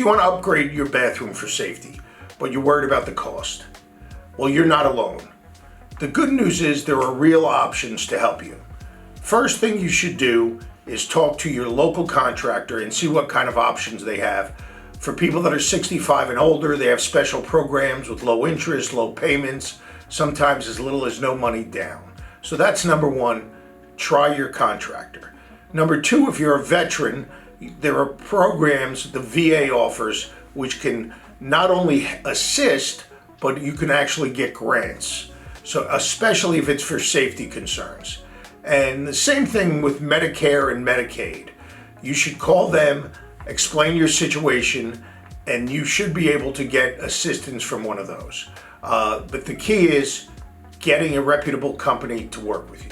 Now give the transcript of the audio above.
you want to upgrade your bathroom for safety, but you're worried about the cost. Well, you're not alone. The good news is there are real options to help you. First thing you should do is talk to your local contractor and see what kind of options they have. For people that are 65 and older, they have special programs with low interest, low payments, sometimes as little as no money down. So that's number one, try your contractor. Number two, if you're a veteran, there are programs the VA offers which can not only assist, but you can actually get grants. So especially if it's for safety concerns. And the same thing with Medicare and Medicaid. You should call them, explain your situation, and you should be able to get assistance from one of those. But the key is getting a reputable company to work with you.